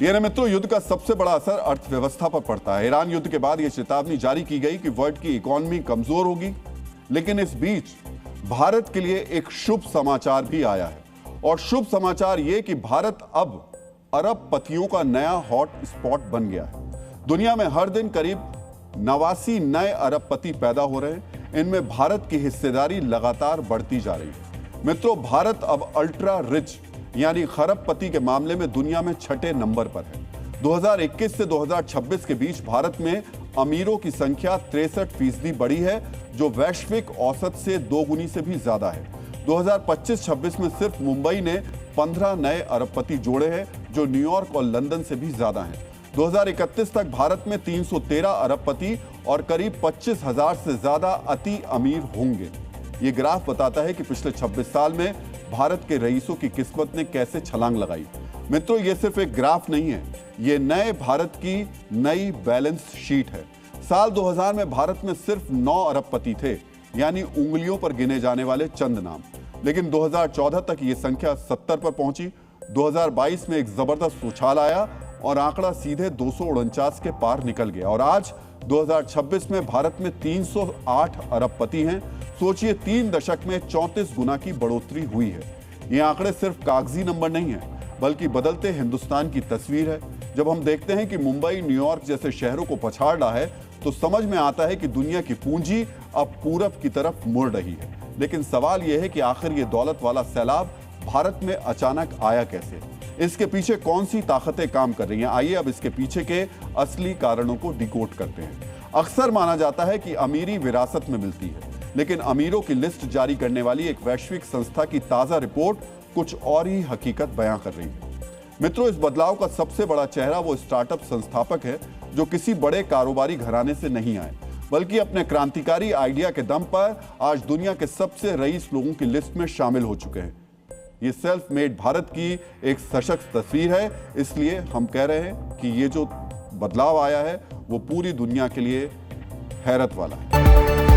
DNA मित्रों, युद्ध का सबसे बड़ा असर अर्थव्यवस्था पर पड़ता है। ईरान युद्ध के बाद यह चेतावनी जारी की गई कि वर्ल्ड की इकोनॉमी कमजोर होगी, लेकिन इस बीच भारत के लिए एक शुभ समाचार भी आया है। और शुभ समाचार यह कि भारत अब अरबपतियों का नया हॉट स्पॉट बन गया है। दुनिया में हर दिन करीब 89 नए अरबपति पैदा हो रहे हैं। इनमें भारत की हिस्सेदारी लगातार बढ़ती जा रही है। मित्रों, भारत अब अल्ट्रा रिच यानी खरबपति के मामले में दुनिया में छठे नंबर पर है। 2021 से 2026 के बीच भारत में अमीरों की संख्या 63% बढ़ी है, जो वैश्विक औसत से 2 गुनी से भी ज्यादा है। 2025-26 में सिर्फ मुंबई ने 15 नए अरबपति जोड़े हैं, जो न्यूयॉर्क और लंदन से भी ज्यादा हैं। 2031 तक भारत में 313 अरबपति और करीब 25,000 से ज्यादा अति अमीर होंगे। ये ग्राफ बताता है कि पिछले 26 साल में भारत के रईसों की किस्मत ने कैसे छलांग लगाई। मित्रों, ये सिर्फ एक ग्राफ नहीं है, ये नए भारत की नई बैलेंस शीट है। साल 2000 में भारत में सिर्फ 9 अरबपति थे, यानी उंगलियों पर गिने जाने वाले चंद नाम। लेकिन 2014 तक ये संख्या 70 पर पहुंची। 2022 में एक जबरदस्त उछाल आया और आंकड़ा सीधे 249 के पार निकल गया। और आज 2026 में भारत में 308 अरबपति हैं। सोचिए, 3 दशक में 34 गुना की बढ़ोतरी हुई है। ये आंकड़े सिर्फ कागजी नंबर नहीं है, बल्कि बदलते हिंदुस्तान की तस्वीर है। जब हम देखते हैं कि मुंबई, न्यूयॉर्क जैसे शहरों को पछाड़ रहा है, तो समझ में आता है कि दुनिया की पूंजी अब पूरब की तरफ मुड़ रही है। लेकिन सवाल यह है कि आखिर ये दौलत वाला सैलाब भारत में अचानक आया कैसे? इसके पीछे कौन सी ताकतें काम कर रही हैं? आइए अब इसके पीछे के असली कारणों को डिकोड करते हैं। अक्सर माना जाता है कि अमीरी विरासत में मिलती है, लेकिन अमीरों की लिस्ट जारी करने वाली एक वैश्विक संस्था की ताजा रिपोर्ट कुछ और ही हकीकत बयां कर रही है। मित्रों, इस बदलाव का सबसे बड़ा चेहरा वो स्टार्टअप संस्थापक है जो किसी बड़े कारोबारी घराने से नहीं आए, बल्कि अपने क्रांतिकारी आइडिया के दम पर आज दुनिया के सबसे रईस लोगों की लिस्ट में शामिल हो चुके हैं। ये सेल्फ मेड भारत की एक सशक्त तस्वीर है। इसलिए हम कह रहे हैं कि ये जो बदलाव आया है वो पूरी दुनिया के लिए हैरत वाला है।